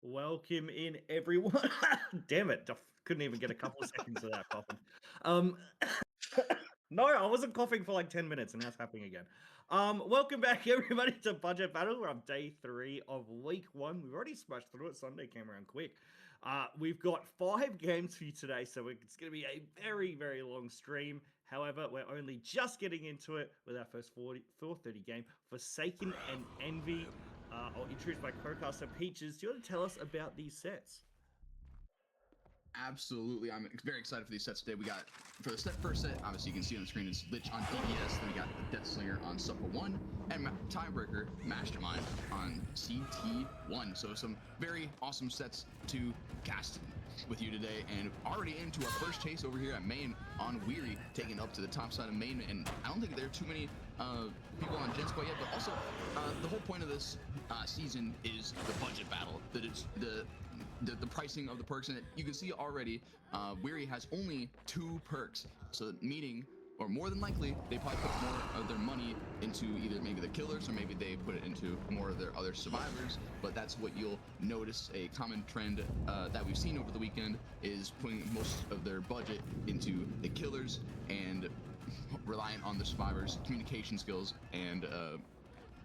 Welcome in, everyone. Damn it, couldn't even get a couple of seconds of that coughing. Um, no, I wasn't coughing for like 10 minutes, and now it's happening again. Welcome back, everybody, to Budget Battle. We're on day 3 of week 1. We've already smashed through it. Sunday came around quick. We've got 5 games for you today, so it's going to be a very, very long stream. However, we're only just getting into it with our first 4:30 game, Forsaken and Envy. I'll introduce my co-caster Peaches. Do you want to tell us about these sets? Absolutely. I'm very excited for these sets today. We got, for the first set, obviously you can see on the screen, is Lich on DPS. Then we got the Deathslinger on Supper 1, and Tiebreaker, Mastermind on CT1. So some very awesome sets to cast with you today, and already into our first chase over here at main on Weary, taking up to the top side of main. And I don't think there are too many people on Gen Squad yet, but also the whole point of this season is the budget battle. That it's the pricing of the perks, and you can see already Weary has only 2 perks, so meaning, or more than likely, they probably put more of their money into either maybe the killers or maybe they put it into more of their other survivors. But that's what you'll notice, a common trend that we've seen over the weekend is putting most of their budget into the killers and relying on the survivors' communication skills and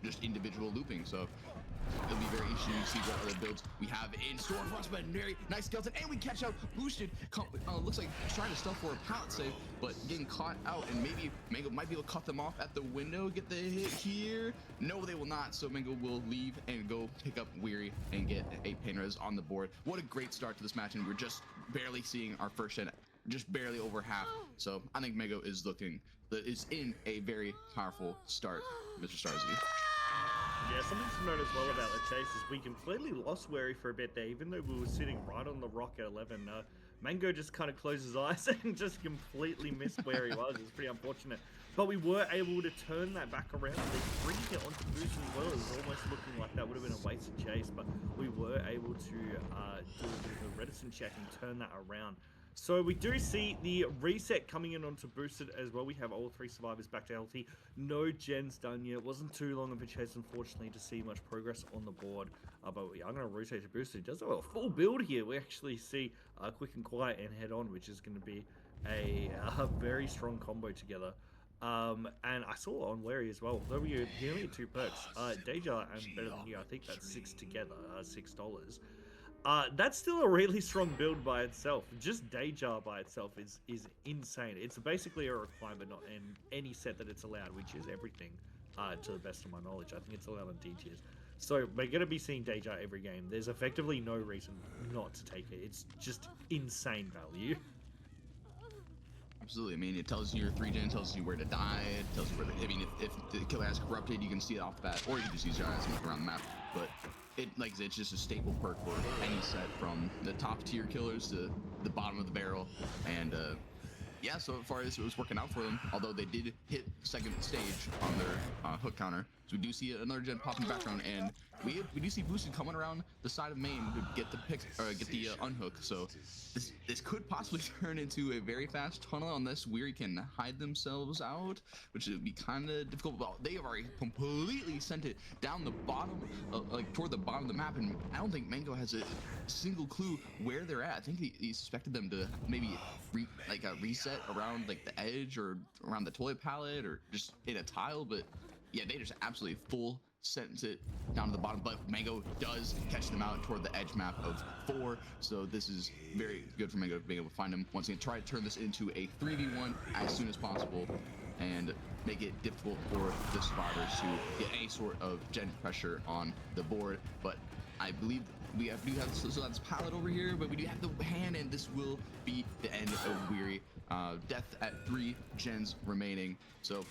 just individual looping. So it'll be very interesting to see what other builds we have in store for us. But very nice skeleton, and we catch out boosted. Looks like trying to stealth for a pallet save, but getting caught out, and maybe Mango might be able to cut them off at the window, get the hit here. No, they will not. So Mango will leave and go pick up Weary and get a pain res on the board. What a great start to this match, and we're just barely seeing our first gen, just barely over half. So I think Mango is in a very powerful start, Mr. Starzy. Yeah, something to note as well about the chase is we completely lost Weary for a bit there, even though we were sitting right on the rock at 11. Mango just kind of closed his eyes and just completely missed where he was. It's pretty unfortunate. But we were able to turn that back around. They bring it onto boost as well. It was almost looking like that would have been a wasted chase, but we were able to do a bit of a reticent check and turn that around. So we do see the reset coming in onto boosted as well. We have all 3 survivors back to healthy. No gens done yet. Wasn't too long of a chase, unfortunately, to see much progress on the board. But I'm going to rotate to boosted. He does have a full build here. We actually see quick and quiet and head on, which is going to be a very strong combo together. And I saw on Larry as well, though he only had 2 perks. Deja and Better Than You, I think that's 6 together, $6. That's still a really strong build by itself. Just Deja by itself is insane. It's basically a requirement not in any set that it's allowed, which is everything, to the best of my knowledge. I think it's allowed on D tiers. So we're going to be seeing Deja every game. There's effectively no reason not to take it. It's just insane value. Absolutely. I mean, it tells you your 3 gen, tells you where to die, it tells you where to. I mean, if the killer has corrupted, you can see it off the bat, or you can just use your eyes and look around the map. But like I said, it's just a staple perk for any set, from the top tier killers to the bottom of the barrel. And yeah, so far it was working out for them, although they did hit second stage on their hook counter. So we do see another gen popping background, and we do see boosted coming around the side of main to get the pick, or get the unhook. So this could possibly turn into a very fast tunnel unless Weary can hide themselves out, which would be kind of difficult. But they have already completely sent it down the bottom, like toward the bottom of the map, and I don't think Mango has a single clue where they're at. I think he suspected them to maybe reset around like the edge or around the toilet pallet or just in a tile, but yeah, they just absolutely full sent it down to the bottom. But Mango does catch them out toward the edge map of 4, so this is very good for Mango being able to find them once again. Try to turn this into a 3v1 as soon as possible and make it difficult for the survivors to get any sort of gen pressure on the board. But I believe we do have this pallet over here, but we do have the hand, and this will be the end of Weary. Death at 3 gens remaining, so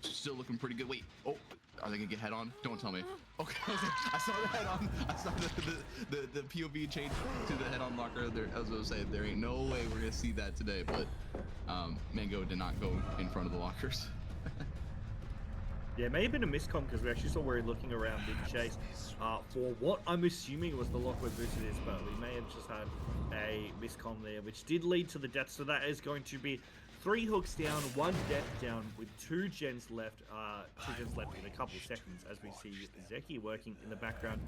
still looking pretty good. Wait, oh, are they gonna get head on? Don't tell me. Okay, I saw the head on. I saw the POV change to the head on locker there. I was gonna say, there ain't no way we're gonna see that today, but Mango did not go in front of the lockers. Yeah, it may have been a miscom because we actually saw Weary looking around mid-chase for what I'm assuming was the lock where boosted is, but we may have just had a miscom there, which did lead to the death. So that is going to be 3 hooks down, 1 death down, with 2 gens left. 2 gens left in a couple seconds, as we see Zeki working in the background,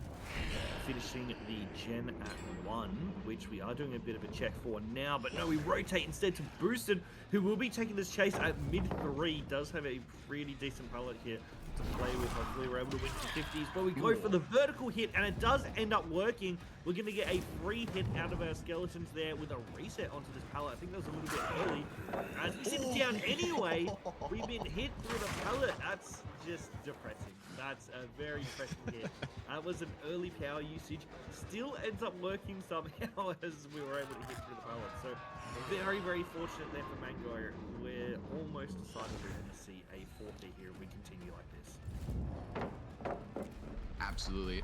finishing the gen at 1, which we are doing a bit of a check for now. But no, we rotate instead to Boosted, who will be taking this chase at mid 3. Does have a pretty decent pallet here to play with. Hopefully we're able to win some 50s, but we go for the vertical hit, and it does end up working. We're going to get a free hit out of our skeletons there with a reset onto this pallet. I think that was a little bit early. As we sit down anyway, we've been hit through the pallet. That's just depressing. That's a very depressing hit. That was an early power usage. Still ends up working somehow as we were able to hit through the pallet. So very, very fortunate there for Mango. We're almost decidedly going to see a 4K here if we continue like this. Absolutely.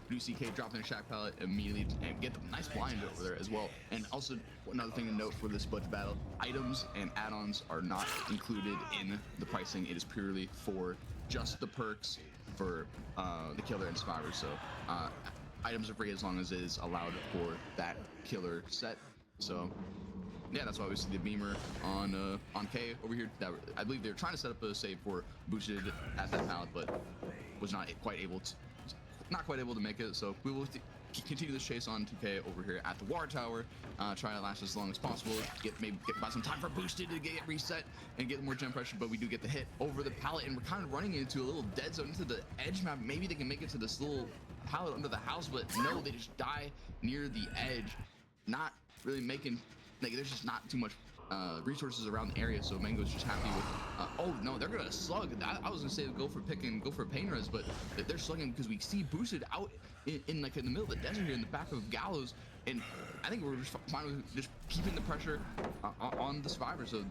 Do see K dropping a shack pallet immediately and get the nice blind over there as well. And also, another thing to note for this budget battle, items and add-ons are not included in the pricing. It is purely for just the perks for the killer and survivor. So items are free as long as it is allowed for that killer set. So yeah, that's why we see the beamer on K over here. That I believe they're trying to set up a save for Boosted at that pallet, but was not quite able to make it. So we will continue this chase on 2K over here at the water tower, try to last as long as possible, maybe get by some time for Boosted to get reset and get more gem pressure. But we do get the hit over the pallet, and we're kind of running into a little dead zone, into the edge map. Maybe they can make it to this little pallet under the house, but no, they just die near the edge, not really making, like, there's just not too much resources around the area. So Mango's just happy with oh no, they're gonna slug. I was gonna say go for pain res, but they're slugging because we see Boosted out in like in the middle of the desert here in the back of Gallows, and I think we're just fine with just keeping the pressure on the survivor. So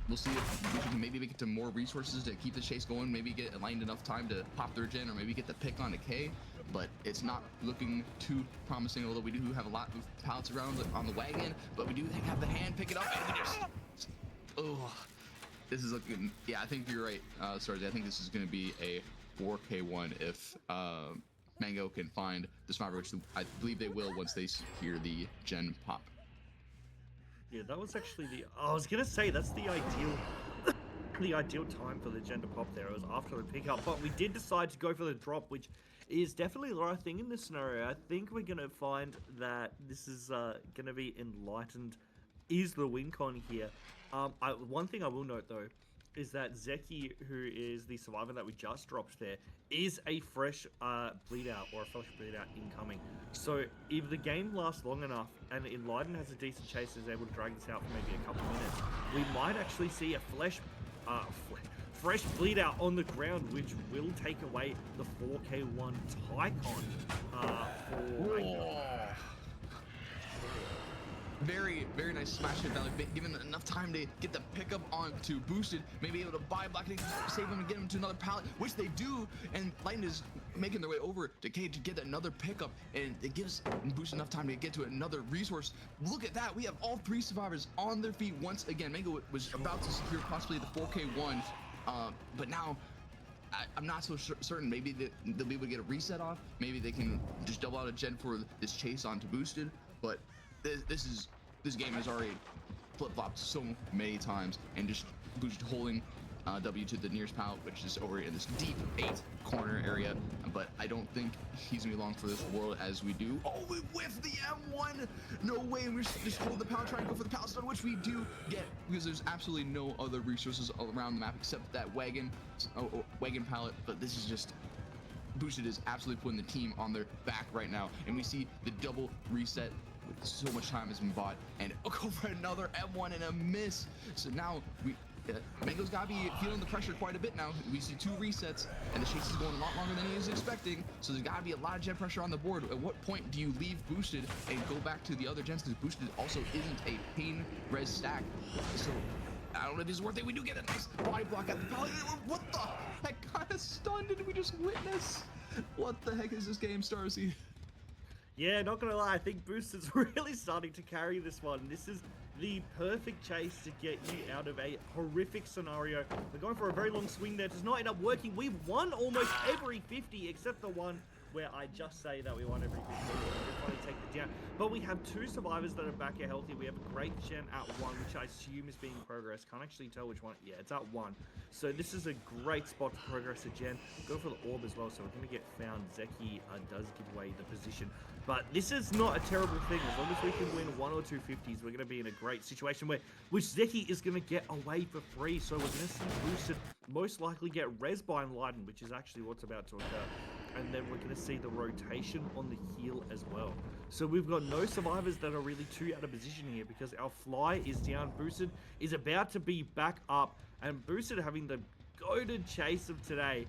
we'll see if we can maybe make it to more resources to keep the chase going, maybe get aligned enough time to pop their gen, or maybe get the pick on a K. But it's not looking too promising, although we do have a lot of pallets around on the wagon, but we do have the hand pick it up, and we just, oh, this is looking, yeah, I think you're right, Sarge. I think this is going to be a 4K1 if Mango can find the survivor, which I believe they will once they hear the gen pop. Yeah, that was actually I was going to say, that's the ideal time for the gen to pop there. It was after the pickup, but we did decide to go for the drop, which is definitely the right thing in this scenario. I think we're going to find that this is going to be Enlightened is the win con here. One thing I will note though is that Zeki, who is the survivor that we just dropped there, is a fresh bleed out, or a fresh bleed out incoming. So if the game lasts long enough and Enlightened has a decent chase, is able to drag this out for maybe a couple minutes, we might actually see a fresh bleed out on the ground, which will take away the 4K1 Tycon for Mango. Very, very nice smash hit value, given enough time to get the pickup onto Boosted, maybe able to buy block, save him and get him to another pallet, which they do, and Lighten is making their way over to K to get another pickup, and it gives Boosted enough time to get to another resource. Look at that, we have all 3 survivors on their feet once again. Mango was about to secure possibly the 4K1, but now I'm not so certain. Maybe they'll be able to get a reset off. Maybe they can just double out a gen for this chase onto Boosted. But this game has already flip-flopped so many times, and just Boosted holding W to the nearest pallet, which is over in this deep 8 corner area. But I don't think he's gonna be long for this world as we do. Oh, we whiffed the M1! No way, we're just holding the pallet, trying to go for the pallet stun, which we do get, because there's absolutely no other resources around the map except that wagon pallet. But this is just, Boosted is absolutely putting the team on their back right now, and we see the double reset. So much time has been bought, and go for another M1 and a miss. So now Mango's gotta be feeling the pressure quite a bit now. We see 2 resets, and the chase is going a lot longer than he was expecting. So there's gotta be a lot of gen pressure on the board. At what point do you leave Boosted and go back to the other gens? Because Boosted also isn't a pain res stack. So I don't know if it's worth it. We do get a nice body block at the pallet. What the heck kind of stun did we just witness? What the heck is this game, Starsy? Yeah, not gonna lie, I think Boosted's really starting to carry this one. This is the perfect chase to get you out of a horrific scenario. We're going for a very long swing there. It does not end up working. We've won almost every 50 except the one where I just say that we want every 15 to finally take the down. But we have 2 survivors that are back here healthy. We have a great gen at 1, which I assume is being progress. Can't actually tell which one. Yeah, it's at 1. So this is a great spot to progress a gen. Go for the orb as well, so we're going to get found. Zeki does give away the position. But this is not a terrible thing. As long as we can win 1 or 2 50s, we're going to be in a great situation which Zeki is going to get away for free. So we're going to see Boosted most likely get res by Enlighten, which is actually what's about to occur. And then we're going to see the rotation on the heal as well. So we've got no survivors that are really too out of position here because our fly is down. Boosted is about to be back up, and Boosted having the goated chase of today.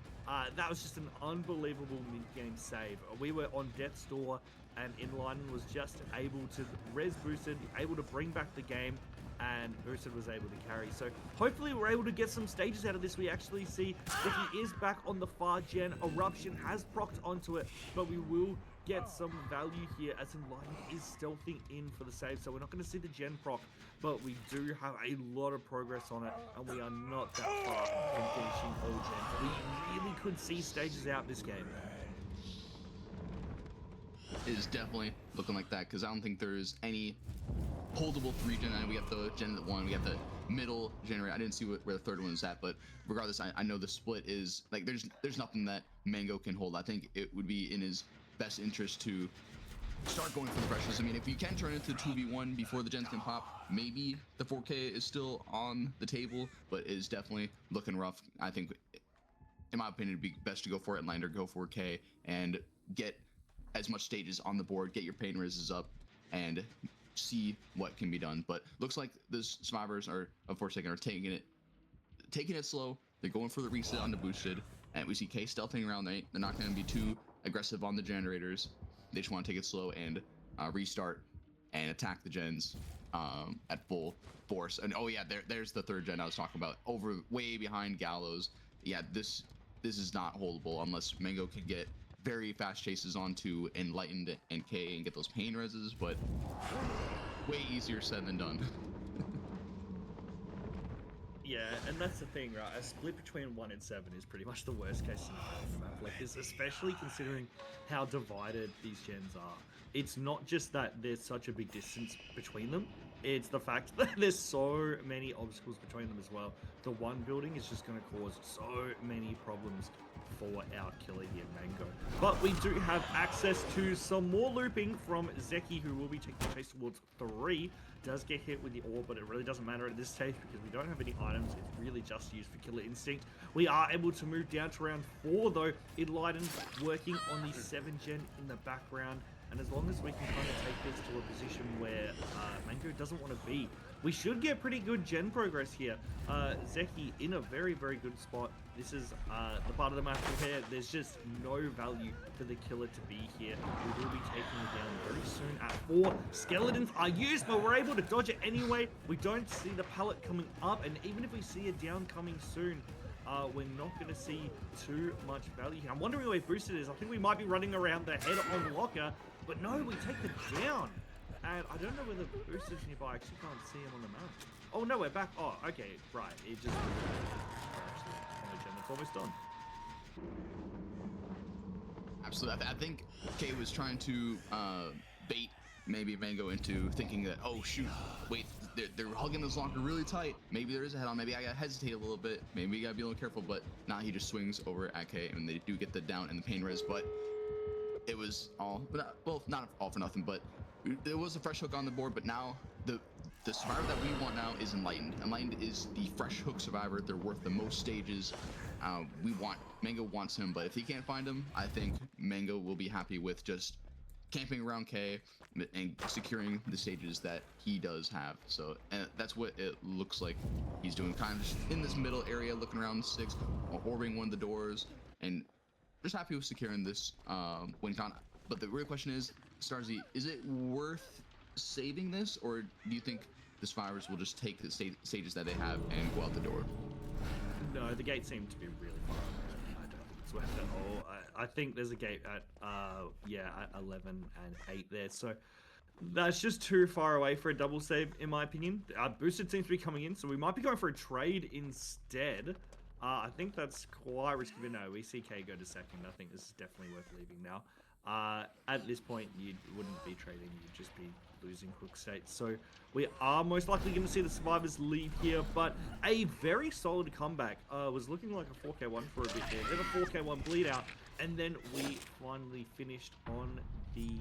That was just an unbelievable mid-game save. We were on death's door, and Enlighten was just able to res Boosted, able to bring back the game, and Boosted was able to carry. So hopefully we're able to get some stages out of this. We actually see that he is back on the far gen. Eruption has procced onto it, but we will get some value here as Enlighten is stealthing in for the save. So we're not going to see the gen proc, but we do have a lot of progress on it, and we are not that far from finishing all gen. We really could see stages out this game. It is definitely looking like that, because I don't think there's any holdable 3 gen. We got the gen that 1, we got the middle generator. I didn't see where the third one is at, but regardless, I know the split is like there's nothing that Mango can hold. I think it would be in his best interest to start going for the freshness. I mean, if you can turn into 2v1 before the gens can pop, maybe the 4K is still on the table, but it is definitely looking rough. I think, in my opinion, it'd be best to go for it, Lander, go 4K, and get as much stages on the board, get your pain rises up, and see what can be done. But looks like the survivors are, of course, are taking it slow. They're going for the reset on the boosted, and we see K stealthing around. They're not going to be too aggressive on the generators. They just want to take it slow and restart and attack the gens at full force. And oh yeah, there's the third gen I was talking about, over way behind Gallows. Yeah, this is not holdable unless Mango can get very fast chases onto Enlightened and K and get those pain reses, but way easier said than done. Yeah, and that's the thing, right? A split between 1 and 7 is pretty much the worst case scenario for map like this, especially considering how divided these gens are. It's not just that there's such a big distance between them, it's the fact that there's so many obstacles between them as well. The one building is just going to cause so many problems for our killer here, Mango. But we do have access to some more looping from Zeki, who will be taking the chase towards 3. Does get hit with the orb, but it really doesn't matter at this stage because we don't have any items. It's really just used for killer instinct. We are able to move down to round 4 though. Enlighten working on the 7 gen in the background, and as long as we can kind of take this to a position where Mango doesn't want to be, we should get pretty good gen progress here. Zeki in a very, very good spot. This is the part of the map where there's just no value for the killer to be here. We will be taking it down very soon at 4. Skeletons are used, but we're able to dodge it anyway. We don't see the pallet coming up, and even if we see a down coming soon, we're not going to see too much value here. I'm wondering where Boosted is. I think we might be running around the head on Locker, but no, we take the down. And I don't know whether Boosted's nearby. I actually can't see him on the map. Oh no, we're back. Oh, okay, right. It just... It's almost done. Absolutely. I think K was trying to bait maybe Mango into thinking that, oh shoot, wait, they're hugging this locker really tight. Maybe there is a head on. Maybe I gotta hesitate a little bit. Maybe you gotta be a little careful. But now he just swings over at K, and they do get the down and the pain res. But it was all, not all for nothing. But there was a fresh hook on the board. But now the survivor that we want now is Enlightened. Enlightened is the fresh hook survivor. They're worth the most stages. Mango wants him, but if he can't find him, I think Mango will be happy with just camping around K and securing the stages that he does have. So that's what it looks like he's doing, kind of just in this middle area, looking around 6, orbiting one of the doors, and just happy with securing this win con. But the real question is, Starzy, is it worth saving this, or do you think the survivors will just take the stages that they have and go out the door? No, the gate seemed to be really far away. I don't think it's worth it at all. I think there's a gate at, at 11 and 8 there. So that's just too far away for a double save, in my opinion. Boosted seems to be coming in, so we might be going for a trade instead. I think that's quite risky, but no, we see K go to second. I think this is definitely worth leaving now. At this point, you wouldn't be trading, you'd just be losing hook state. So we are most likely going to see the survivors leave here, but a very solid comeback. Was looking like a 4K1 for a bit there, then a 4K1 bleed out, and then we finally finished on the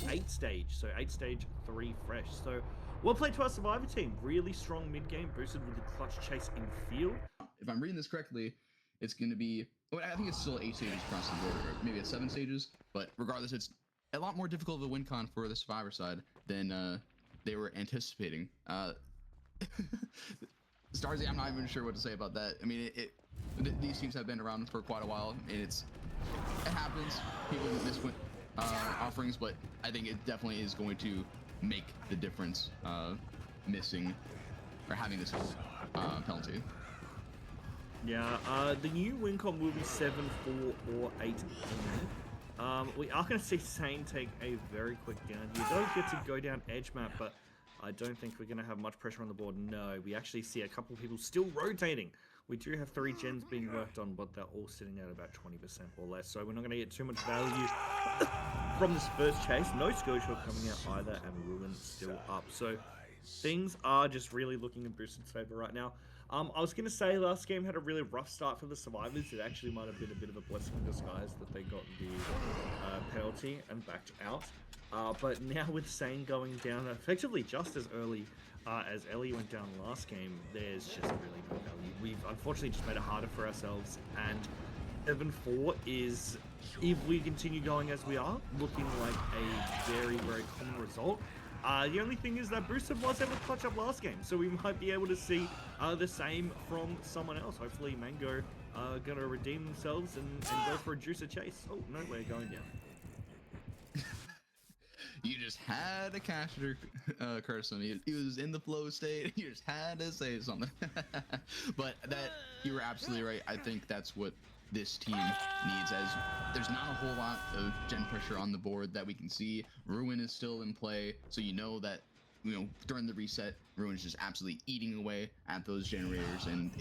8th stage. So 8th stage, 3 fresh. So well played to our survivor team. Really strong mid game, boosted with the clutch chase in field. If I'm reading this correctly, it's going to be, well, I think it's still 8 stages across the board, or maybe it's 7 stages, but regardless, it's a lot more difficult of a win con for the survivor side than they were anticipating. Starzy, I'm not even sure what to say about that. I mean, these teams have been around for quite a while, and it happens. People miss offerings, but I think it definitely is going to make the difference missing or having this penalty. Yeah, the new win con will be 7-4 or 8-8. We are going to see Sane take a very quick down. You don't get to go down edge map, but I don't think we're going to have much pressure on the board. No, we actually see a couple of people still rotating. We do have 3 gens being worked on, but they're all sitting at about 20% or less, so we're not going to get too much value from this first chase. No skill shot coming out either, and Ruin still up. So things are just really looking in Boosted's favor right now. I was going to say last game had a really rough start for the survivors. It actually might have been a bit of a blessing in disguise that they got the penalty and backed out. But now with Sane going down effectively just as early as Ellie went down last game, there's just really no value. We've unfortunately just made it harder for ourselves, and 7-4 is, if we continue going as we are, looking like a very, very common result. The only thing is that Boosted was able to clutch up last game, so we might be able to see the same from someone else. Hopefully Mango going to redeem themselves and go for a juicer chase. Oh, no, we're going down. You just had a caster curse him. He was in the flow state. You just had to say something. But you were absolutely right. I think that's what this team needs, as there's not a whole lot of gen pressure on the board that we can see. Ruin is still in play, so you know that, you know, during the reset, Ruin is just absolutely eating away at those generators, and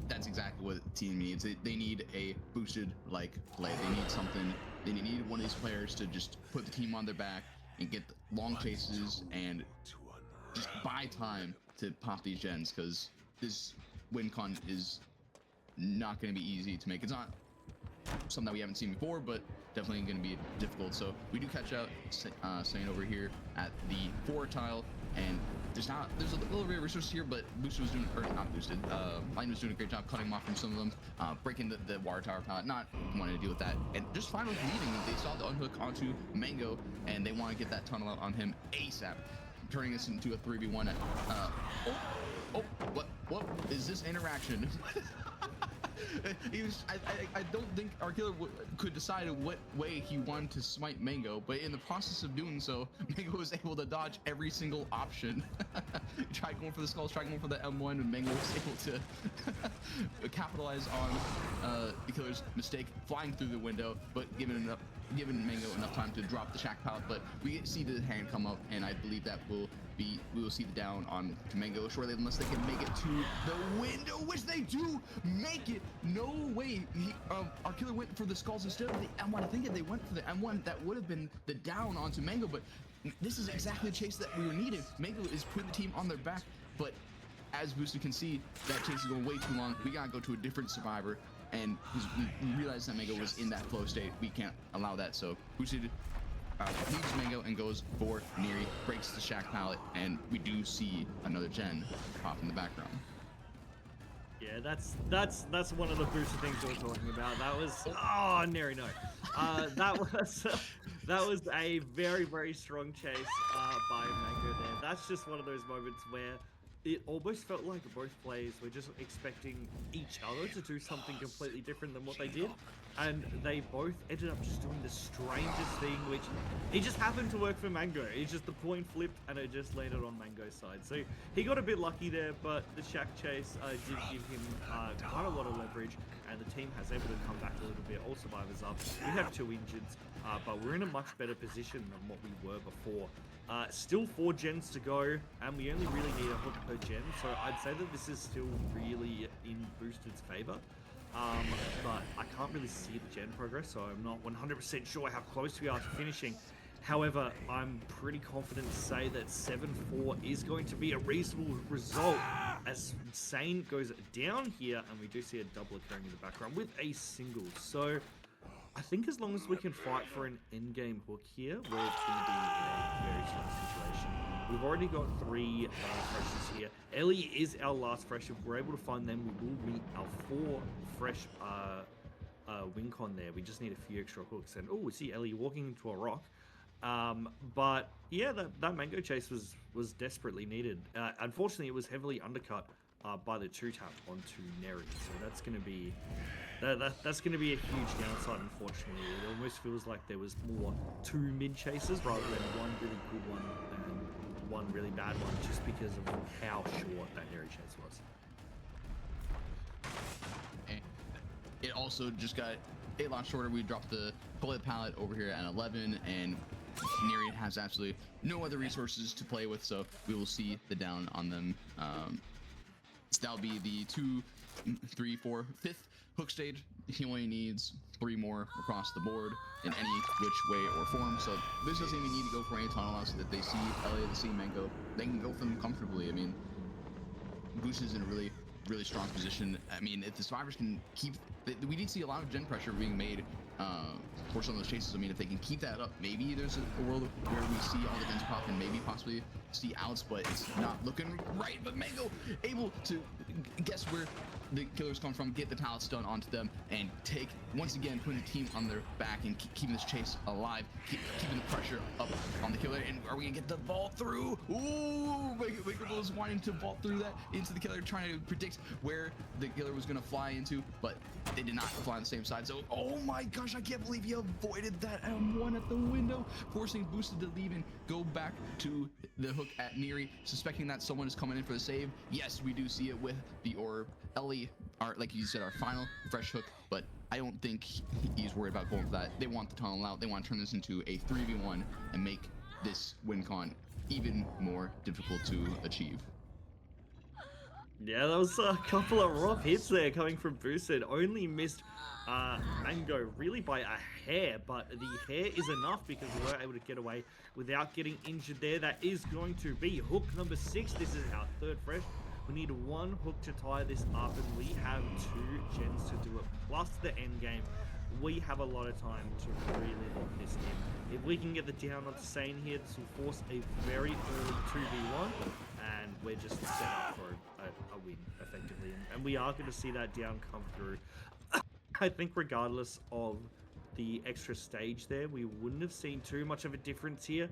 that's exactly what the team needs. They need a boosted like play. They need something. They need one of these players to just put the team on their back and get long chases and just buy time to pop these gens, because this win con is not going to be easy to make. It's not something that we haven't seen before, but definitely going to be difficult. So we do catch out Sane over here at the 4 tile, and there's a little bit of resources here, but Boosted was doing, or not Boosted, Lion was doing a great job cutting him off from some of them, breaking the water tower pallet, not wanting to deal with that, and just finally leaving. They saw the unhook onto Mango, and they want to get that tunnel out on him ASAP, turning this into a 3v1. What is this interaction? I don't think our killer could decide what way he wanted to smite Mango, but in the process of doing so, Mango was able to dodge every single option. Tried going for the skulls, tried going for the M1, and Mango was able to capitalize on the killer's mistake, flying through the window, but giving Mango enough time to drop the shack pallet. But we see the hand come up, and I believe that we will see the down on to Mango shortly, unless they can make it to the window, which they do make it. No way. Our killer went for the skulls instead of the M1. I think if they went for the M1, that would have been the down onto Mango, but this is exactly the chase that we were needing. Mango is putting the team on their back, but as Boosted can see, that chase is going way too long. We gotta go to a different survivor, and we realized that Mango was in that flow state. We can't allow that, so Boosted leaves Mango and goes for Neri, breaks the shack pallet, and we do see another gen pop in the background. Yeah, that's one of the boosted things we're talking about. That was Neri, no. That was a very, very strong chase by Mango there. That's just one of those moments where it almost felt like both players were just expecting each other to do something completely different than what they did, and they both ended up just doing the strangest thing, which it just happened to work for Mango. It's just the point flipped and it just landed on Mango's side. So he got a bit lucky there, but the shack chase did give him quite a lot of leverage. and the team has able to come back a little bit. All survivors up. We have 2 injured, but we're in a much better position than what we were before. Still 4 gens to go, and we only really need a hook per gen, so I'd say that this is still really in Boosted's favor. But I can't really see the gen progress, so I'm not 100% sure how close we are to finishing. However, I'm pretty confident to say that 7-4 is going to be a reasonable result as Sane goes down here, and we do see a double occurring in the background with a single. So I think as long as we can fight for an endgame hook here, we're going to be in a very strong situation. We've already got 3 freshes here. Ellie is our last fresh. If we're able to find them, we will meet our 4 fresh win con there. We just need a few extra hooks. And oh, we see Ellie walking into a rock. But yeah, that mango chase was desperately needed. Unfortunately, it was heavily undercut by the 2-tap onto Neri. So that's going to be that's going to be a huge downside. Unfortunately, it almost feels like there was more 2 mid chases rather than 1 really good one and 1 really bad one, just because of how short that Neri chase was. And it also just got a lot shorter. We dropped the bullet pallet over here at 11, and Neri has absolutely no other resources to play with, so we will see the down on them. That'll be the 2, 3, 4, 5th hook stage. He only needs 3 more across the board in any which way or form, so this doesn't even need to go for any tunnel so that they see Elliot, they see Mango, they can go for them comfortably. I mean, Boost is in a really strong position. I mean, if the survivors can keep, we did see a lot of gen pressure being made for some of those chases. I mean, if they can keep that up, maybe there's a world where we see all the gens pop and maybe possibly see outs, but it's not looking right. But Mango able to guess where the killers come from, get the talent stun onto them, and take, once again, putting the team on their back and keeping this chase alive, keeping the pressure up on the killer. And are we gonna get the vault through? Ooh, Mango was wanting to vault through that into the killer, trying to predict where the killer was gonna fly into, but they did not fly on the same side. So, oh my gosh, I can't believe he avoided that M1 at the window, forcing Boosted to leave and go back to the hook at Neri, suspecting that someone is coming in for the save. Yes, we do see it with the orb. Ellie, like you said, our final fresh hook, but I don't think he's worried about going for that. They want the tunnel out. They want to turn this into a 3v1 and make this win con even more difficult to achieve. Yeah, that was a couple of rough hits there coming from Boosted. Only missed Mango really by a hair, but the hair is enough because we were able to get away without getting injured there. That is going to be hook number 6. This is our 3rd fresh. We need 1 hook to tie this up, and we have 2 gens to do it, plus the end game. We have a lot of time to really lock this in. If we can get the down onto Sane here, this will force a very early 2v1, and we're just set up for a win, effectively. And we are going to see that down come through. I think regardless of the extra stage there, we wouldn't have seen too much of a difference here.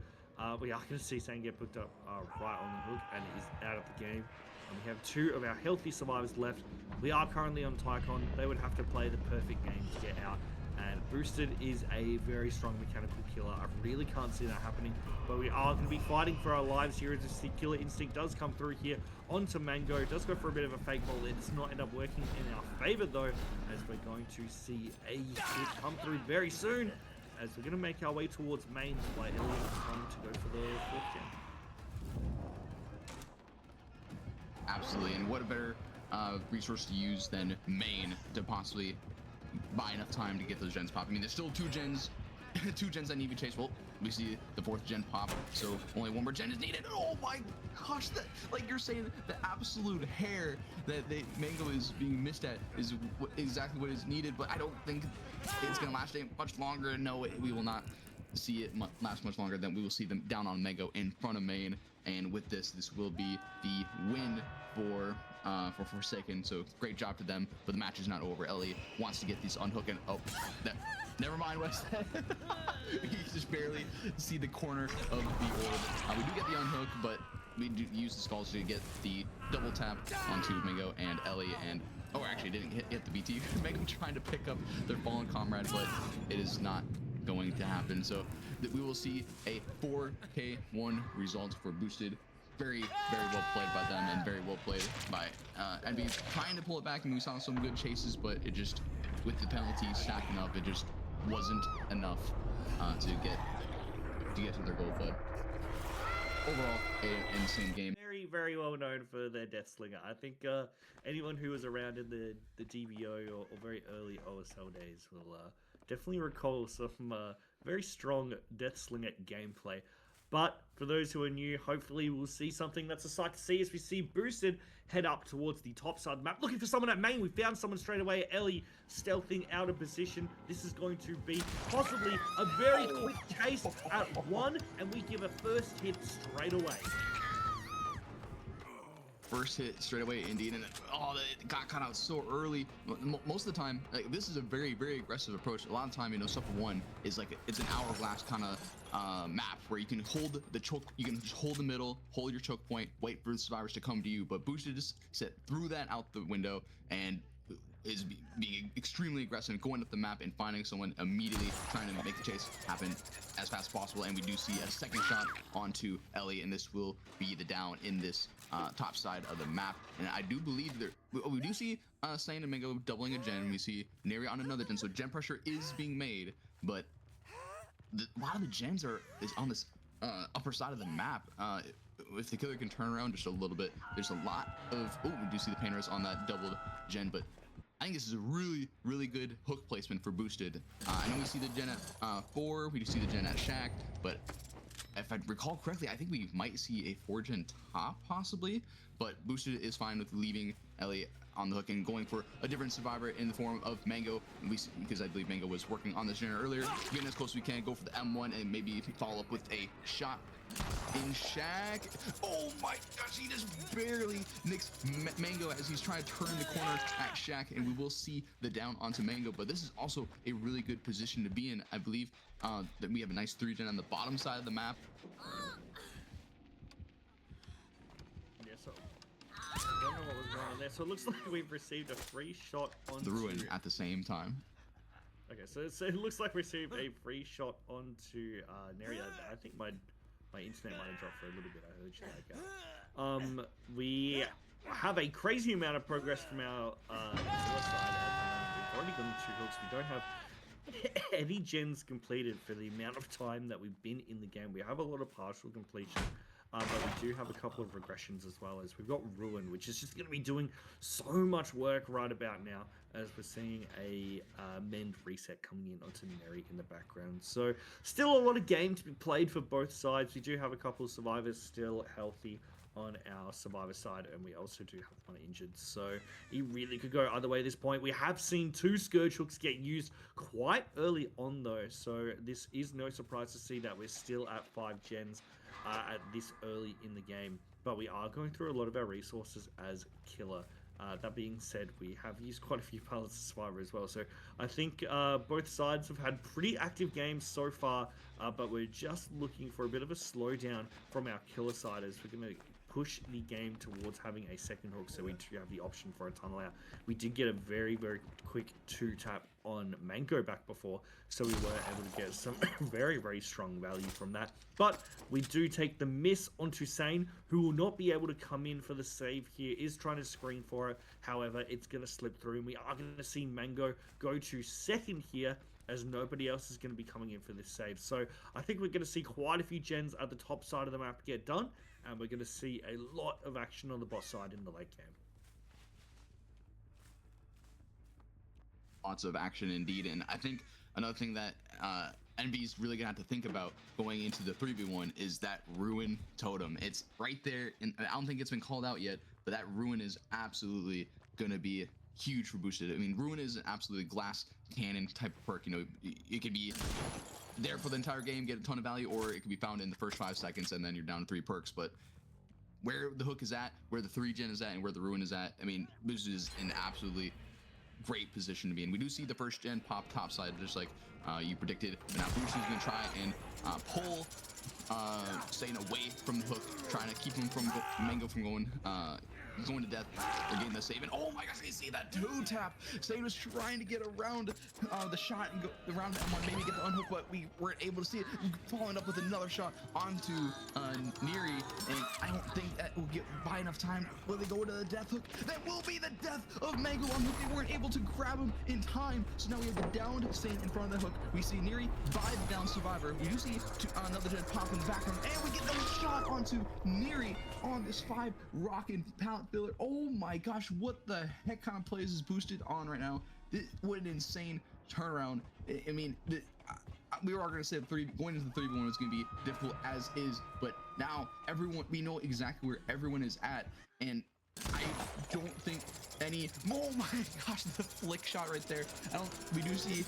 We are going to see Sane get picked up right on the hook, and he's out of the game. And we have 2 of our healthy survivors left. We are currently on Tycon. They would have to play the perfect game to get out. And Boosted is a very strong mechanical killer. I really can't see that happening. But we are going to be fighting for our lives here as the killer instinct does come through here onto Mango. It does go for a bit of a fake ball. It does not end up working in our favor though, as we're going to see a hit come through very soon. As we're going to make our way towards main by Elliot come to go for the 4th gen. Absolutely, and what a better resource to use than main to possibly buy enough time to get those gens pop. I mean, there's still 2 gens, 2 gens that need to be chased. Well, we see the 4th gen pop, so only 1 more gen is needed. Oh my gosh, that, like you're saying, the absolute hair that Mango is being missed at is exactly what is needed, but I don't think it's gonna last much longer. No, we will not see it last much longer. Than we will see them down on Mango in front of main, and with this will be the win for Forsaken. So great job to them, but the match is not over. Ellie wants to get these unhook, and oh, never mind what I said. You just barely see the corner of the orb. We do get the unhook, but we do use the skulls to get the double tap onto Mango and Ellie, and oh, actually didn't hit the BT. Mango trying to pick up their fallen comrade, but it is not going to happen. So we will see a 4K1 result for Boosted very well played by them and very well played by Envy, trying to pull it back, and we saw some good chases, but it just, with the penalties stacking up, it just wasn't enough to get to their goal. But overall, an insane game. Very well known for their Deathslinger. I think anyone who was around in the DBO or very early OSL days will definitely recall some very strong Deathslinger gameplay. But for those who are new, hopefully we'll see something that's a sight to see as we see Boosted head up towards the top side of the map. Looking for someone at main. We found someone straight away. Ellie stealthing out of position. This is going to be possibly a very quick chase at 1, and we give a first hit straight away. First hit straight away, indeed, and it got cut out so early. Most of the time, like, this is a very aggressive approach. A lot of the time, you know, Suffer 1 is like it's an hourglass kind of map where you can hold the choke, you can just hold the middle, hold your choke point, wait for the survivors to come to you. But Boosted just threw that out the window and is being extremely aggressive, going up the map and finding someone immediately, trying to make the chase happen as fast as possible. And we do see a second shot onto Ellie, and this will be the down in this top side of the map. And I do believe we do see Sane and Mango doubling a gen. We see Neri on another gen, so gen pressure is being made, but a lot of the gens is on this upper side of the map. If the killer can turn around just a little bit, there's a lot of, we do see the pain res on that doubled gen, but I think this is a really good hook placement for Boosted. I know we see the gen at 4, we do see the gen at Shack, but if I recall correctly, I think we might see a 4-gen top possibly, but Boosted is fine with leaving Ellie on the hook and going for a different survivor in the form of Mango, because I believe Mango was working on this gen earlier. Getting as close as we can, go for the M1 and maybe follow up with a shot in Shack. Oh my gosh, he just barely nicks Mango as he's trying to turn the corner at Shack, and we will see the down onto Mango. But this is also a really good position to be in. I believe that we have a nice 3-gen on the bottom side of the map. Yeah, so I don't know what was going on there. So it looks like we've received a free shot onto the Ruin at the same time. Okay, so it looks like we received a free shot onto Neri. I think my internet might have dropped for a little bit. I heard you like we have a crazy amount of progress from our side. We've already gotten 2 hooks. We don't have any gens completed for the amount of time that we've been in the game. We have a lot of partial completion, but we do have a couple of regressions as well. As we've got Ruin, which is just going to be doing so much work right about now, as we're seeing a mend reset coming in onto Neri in the background. So still a lot of game to be played for both sides. We do have a couple of survivors still healthy on our survivor side, and we also do have one injured, so he really could go either way at this point. We have seen 2 Scourge hooks get used quite early on though, so this is no surprise to see that we're still at 5 gens at this early in the game, but we are going through a lot of our resources as killer. That being said, we have used quite a few pallets of survivor as well, so I think both sides have had pretty active games so far, but we're just looking for a bit of a slowdown from our killer side as we're going to push the game towards having a second hook, so we do have the option for a tunnel out. We did get a very quick 2-tap on Mango back before, so we were able to get some very strong value from that. But we do take the miss onto Sane, who will not be able to come in for the save here, is trying to screen for it. However, it's going to slip through, and we are going to see Mango go to second here, as nobody else is going to be coming in for this save. So I think we're going to see quite a few gens at the top side of the map get done, and we're going to see a lot of action on the boss side in the late game. Lots of action indeed, and I think another thing that Envy's really gonna have to think about going into the 3v1 is that Ruin totem. It's right there, and I don't think it's been called out yet, but that Ruin is absolutely gonna be huge for Boosted. I mean, Ruin is an absolutely glass cannon type of perk. You know, it could be there for the entire game, get a ton of value, or it could be found in the first 5 seconds and then you're down 3 perks. But where the hook is at, where the 3-gen is at, and where the Ruin is at, I mean, Boosted is in absolutely great position to be in. We do see the 1st-gen pop top side, just like you predicted. But now Boosted is going to try and pull Satan away from the hook, trying to keep him from Mango from going going to death. They're getting the save, and oh my gosh, you see that 2-tap. Sane was trying to get around the shot and go around that one, maybe get the unhook, but we weren't able to see it. Following up with another shot onto Neri, and I don't think that will get by enough time. Will they go to the death hook? That will be the death of Mango on hook. They weren't able to grab him in time, so now we have the downed Sane in front of the hook. We see Neri by the down survivor. We do see another dead pop in the background, and we get another shot onto Neri on this 5 rockin' pallet filler. Oh my gosh, what the heck kind of plays is Boosted on right now? What an insane turnaround. I mean, we were going to say going into the 3v1 was going to be difficult as is, but now we know exactly where everyone is at, and I don't think oh my gosh, the flick shot right there. We do see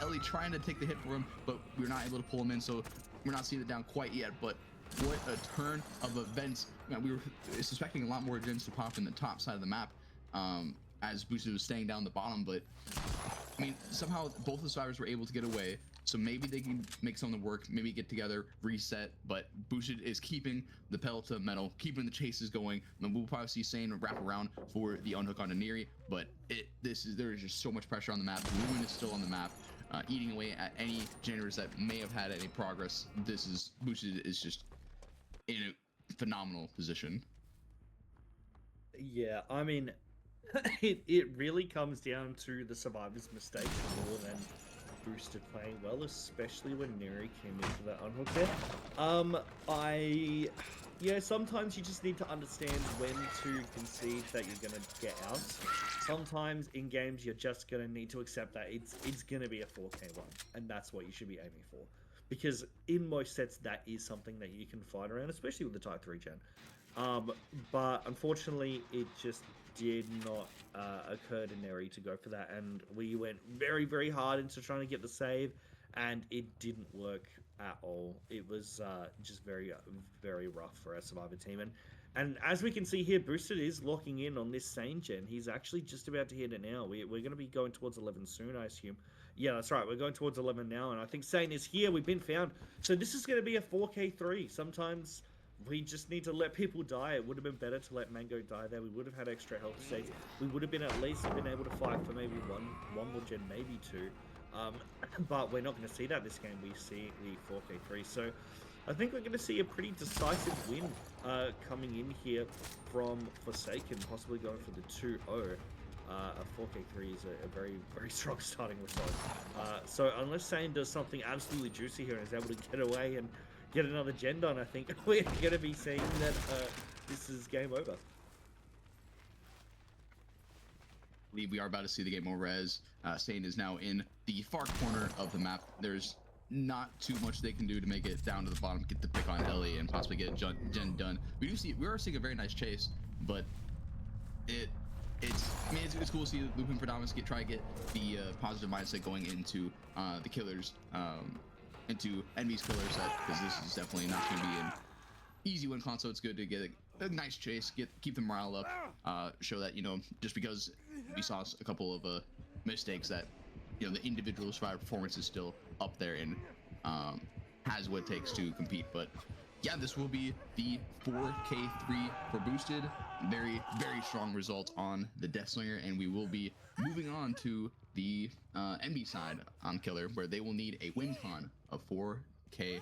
Ellie trying to take the hit for him, but we're not able to pull him in, so we're not seeing it down quite yet. But what a turn of events. We were suspecting a lot more gens to pop in the top side of the map as Boosted was staying down the bottom, but I mean, somehow both the survivors were able to get away, so maybe they can make something work, maybe get together, reset, but Boosted is keeping the pedal to the metal, keeping the chases going, and we'll probably see Sane wrap around for the unhook onto Neri, but there is just so much pressure on the map. Ruin is still on the map, eating away at any generators that may have had any progress. Boosted is just in a phenomenal position. Yeah, I mean, it really comes down to the survivors' mistakes more than Boosted playing well, especially when Neri came into that unhook there. Yeah, sometimes you just need to understand when to concede that you're gonna get out. Sometimes in games you're just gonna need to accept that it's gonna be a 4K one, and that's what you should be aiming for. Because in most sets that is something that you can fight around, especially with the Type 3 gen. But unfortunately it just did not occur to Neri to go for that, and we went very, very hard into trying to get the save, and it didn't work at all. It was just very, very rough for our survivor team, and as we can see here, Boosted is locking in on this Sane gen. He's actually just about to hit it now. We're going to be going towards 11 soon, I assume. Yeah, that's right. We're going towards 11 now, and I think Sane is here. We've been found. So this is going to be a 4K3. Sometimes we just need to let people die. It would have been better to let Mango die there. We would have had extra health states. We would have been at least been able to fight for maybe one more gen, maybe 2. But we're not going to see that this game. We see the 4K3. So I think we're going to see a pretty decisive win coming in here from Forsaken, possibly going for the 2-0. A 4K3 is a very, very strong starting result. So unless Sane does something absolutely juicy here and is able to get away and get another gen done, I think we're going to be seeing that this is game over. I believe we are about to see the game over as Sane is now in the far corner of the map. There's not too much they can do to make it down to the bottom, get the pick on Ellie, and possibly get gen done. We are seeing a very nice chase, but it's cool to see Lupin for Dominus try to get the positive mindset going into the killers, into enemies killer set, because this is definitely not going to be an easy win con, so it's good to get a nice chase, keep the morale up, show that, just because we saw a couple of mistakes, that the individual survivor performance is still up there and has what it takes to compete. But yeah, this will be the 4K3 for Boosted. Very, very strong result on the Deathslinger, and we will be moving on to the NB side on Killer, where they will need a win con of 4K4.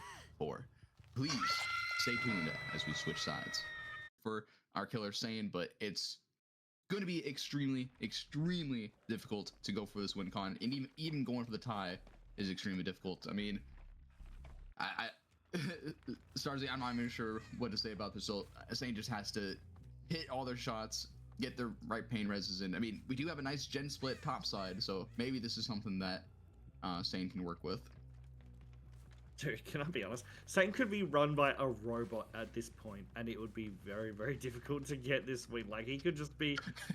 Please stay tuned as we switch sides for our Killer Sane, but it's going to be extremely, extremely difficult to go for this win con, and even going for the tie is extremely difficult. I mean, Starzy, I'm not even sure what to say about this. So Sane just has to hit all their shots, get the right pain reses in. I mean, we do have a nice gen split top side, so maybe this is something that Sane can work with. Dude, can I be honest? Sane could be run by a robot at this point, and it would be very, very difficult to get this win. Like, he could just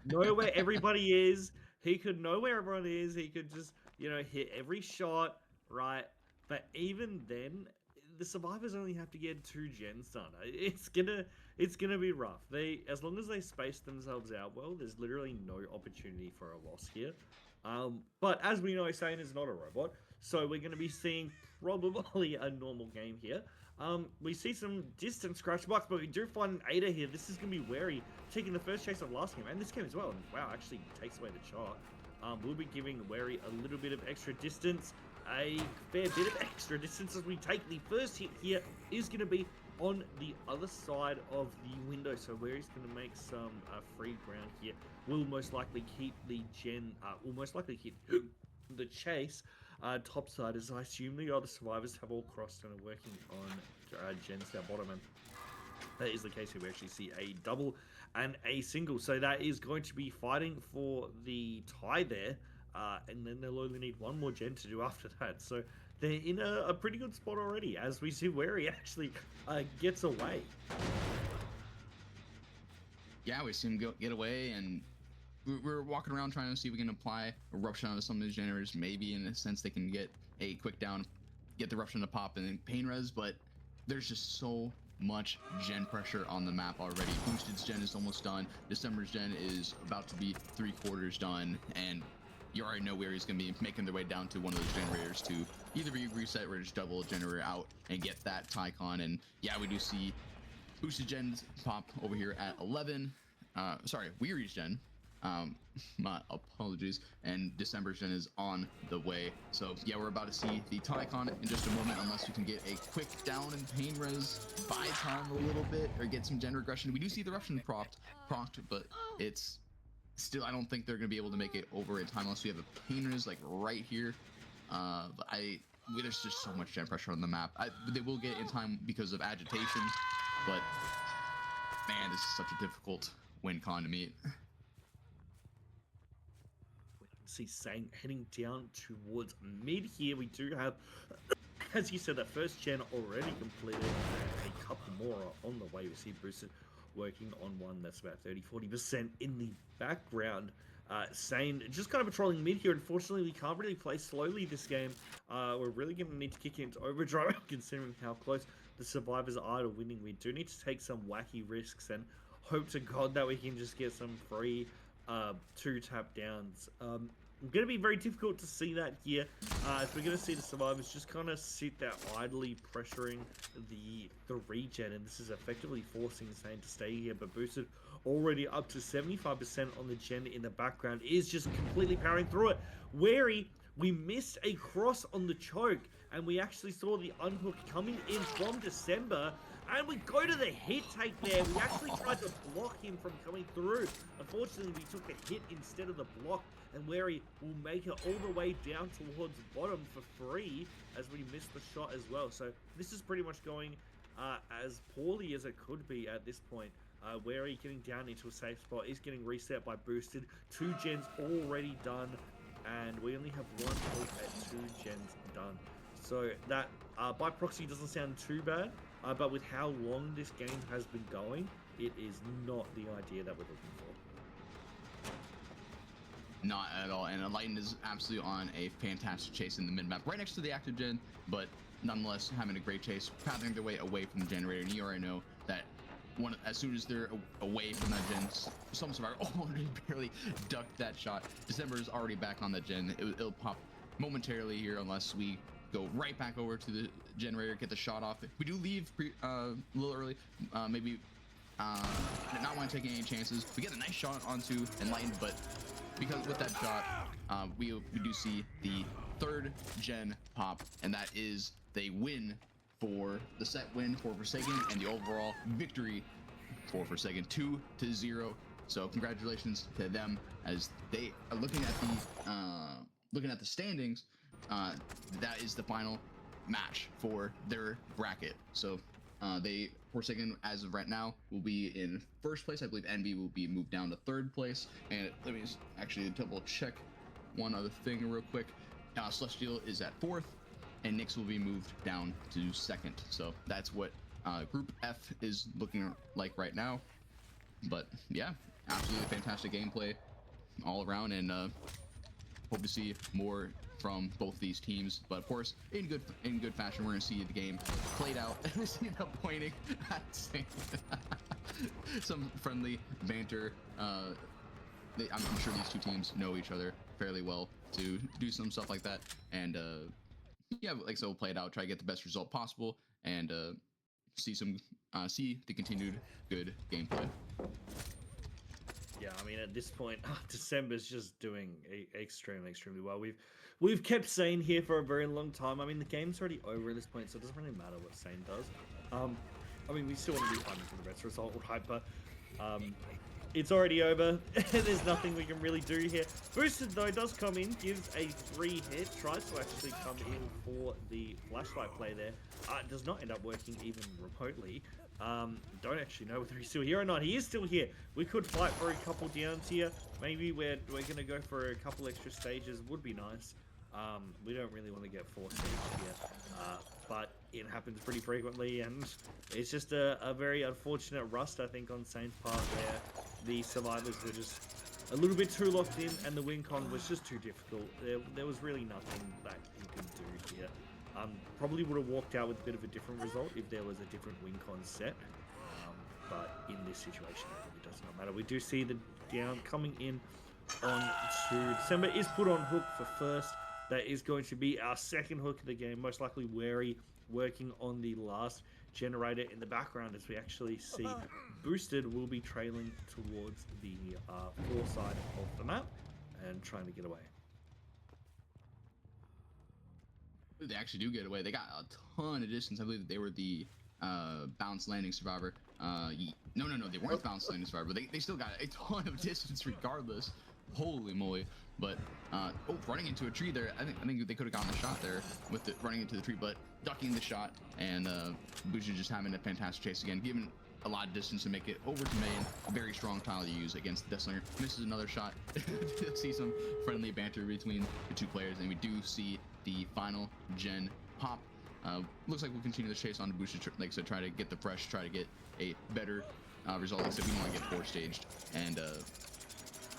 know where everybody is. He could know where everyone is. He could just, hit every shot, right? But even then, the survivors only have to get 2 gens done. It's gonna be rough. As long as they space themselves out well, there's literally no opportunity for a loss here. But as we know, Sane is not a robot, So we're going to be seeing probably a normal game here. We see some distant scratch marks, but we do find an Ada here. This is going to be wary, taking the first chase of last game and this game as well. And wow, actually takes away the shot. We'll be giving wary a little bit of extra distance, a fair bit of extra distance as we take the first hit here is going to be on the other side of the window. So wary's going to make some free ground here. We'll most likely keep the gen, we'll most likely hit the chase topside, as I assume the other survivors have all crossed and are working on gens down bottom, and that is the case here. We actually see a double and a single, so that is going to be fighting for the tie there, and then they'll only need one more gen to do after that. So they're in a pretty good spot already, as we see wary actually gets away. Yeah, we see him get away, and we're walking around trying to see if we can apply eruption onto some of these generators. Maybe in a sense they can get a quick down, get the eruption to pop, and then pain res. But there's just so much gen pressure on the map already. Boosted's gen is almost done. December's gen is about to be 3/4 done, and you already know where he's going to be making their way down to one of those generators to either reset or just double a generator out and get that Tycon. And yeah, we do see boosted gens pop over here at 11. Sorry, Weary's gen. My apologies, and December's gen is on the way. So yeah, we're about to see the Tycon in just a moment, unless we can get a quick down and pain res, buy time a little bit, or get some gen regression. We do see the eruption procced, but it's still, I don't think they're gonna be able to make it over in time unless we have a pain res like right here. But there's just so much gen pressure on the map. They will get in time because of agitation, but man, this is such a difficult win con to meet. See Sang heading down towards mid here. We do have, as you said, that first gen already completed, a couple more are on the way. We see Boosted working on one that's about 30-40% in the background. Sane just kind of patrolling mid here. Unfortunately, we can't really play slowly this game. We're really going to need to kick into overdrive considering how close the survivors are to winning. We do need to take some wacky risks and hope to God that we can just get some free 2 tap downs. Going to be very difficult to see that here, as we're going to see the survivors just kind of sit there idly pressuring the regen, and this is effectively forcing Sane to stay here. But Boosted already up to 75% on the gen in the background, is just completely powering through it. Wary, we missed a cross on the choke, and we actually saw the unhook coming in from December, and we go to the hit take there. We actually tried to block him from coming through. Unfortunately, we took a hit instead of the block, and Wary will make it all the way down towards bottom for free as we missed the shot as well. So this is pretty much going as poorly as it could be at this point. Wary getting down into a safe spot is getting reset by Boosted. 2 gens already done, and we only have 1 hope at 2 gens done. So that by proxy doesn't sound too bad, but with how long this game has been going, it is not the idea that we're looking for. Not at all, and Enlightened is absolutely on a fantastic chase in the mid-map, right next to the active gen, but nonetheless having a great chase, pathing their way away from the generator. And you already know that as soon as they're away from that gen, some survivor already barely ducked that shot. December is already back on the gen. It'll pop momentarily here unless we go right back over to the generator, get the shot off. We do leave a little early, maybe not want to take any chances. We get a nice shot onto Enlightened, but because with that shot, we do see the 3rd gen pop, and that is they win for the set win for Forsaken and the overall victory for Forsaken 2-0. So congratulations to them as they are looking at the standings. That is the final match for their bracket. So they Forsaken as of right now will be in 1st place. I believe Envy will be moved down to 3rd place. And let me just actually double check one other thing real quick. Celestial is at 4th, and Nyx will be moved down to 2nd. So that's what Group F is looking like right now. But yeah, absolutely fantastic gameplay all around, and hope to see more from both these teams. But of course, in good fashion, we're gonna see the game played out and we see them pointing at some friendly banter. I'm sure these 2 teams know each other fairly well to do some stuff like that, and yeah, like so, we'll play it out, try to get the best result possible, and see the continued good gameplay. Yeah, I mean, at this point, December's just doing extremely well. We've kept Sane here for a very long time. I mean, the game's already over at this point, so it doesn't really matter what Sane does. I mean, we still want to be fighting for the best result, right? But it's already over. There's nothing we can really do here. Boosted, though, does come in, gives a 3-hit, tries to actually come in for the flashlight play there. Does not end up working even remotely. Don't actually know whether he's still here or not. He is still here. We could fight for a couple downs here. Maybe we're gonna go for a couple extra stages. Would be nice. We don't really want to get 4 stages here, but it happens pretty frequently, and it's just a very unfortunate rust, I think, on Sane's part, where the survivors were just a little bit too locked in, and the win con was just too difficult. There was really nothing that he could do here. Probably would have walked out with a bit of a different result if there was a different win con set, but in this situation, it really does not matter. We do see the down coming in on to December is put on hook for first. That is going to be our second hook of the game, most likely Wary working on the last generator in the background, as we actually see Boosted will be trailing towards the far side of the map and trying to get away. They actually do get away. They got a ton of distance. I believe that they were the bounce landing survivor. No, they weren't bounce landing survivor. They still got a ton of distance regardless. Holy moly! But running into a tree there. I think they could have gotten a shot there with the running into the tree, but ducking the shot, and Buja just having a fantastic chase again, giving a lot of distance to make it over to Main. A very strong tile to use against Deathslinger. Misses another shot. See some friendly banter between the two players, and we do see the final gen pop. Looks like we'll continue the chase on to Buja, like I said, try to get the fresh, try to get a better result. Like I said, we want to get 4 staged, and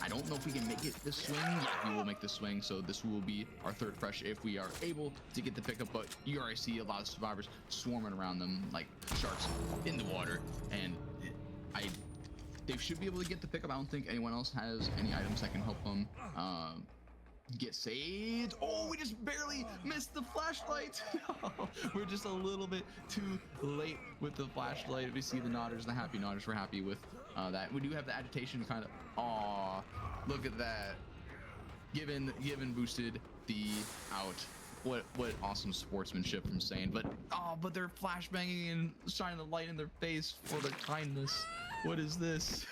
I don't know if we can make it this swing. Yeah, we will make this swing, so this will be our 3rd fresh if we are able to get the pickup, but you already see a lot of survivors swarming around them like sharks in the water, and they should be able to get the pickup. I don't think anyone else has any items that can help them get saved. Oh, we just barely missed the flashlight. We're just a little bit too late with the flashlight. We see the nodders, the happy nodders. We're happy with that. We do have the agitation kind of. Aw, look at that. Given Boosted the out. What awesome sportsmanship from Sane. But they're flashbanging and shining the light in their face for their kindness. What is this?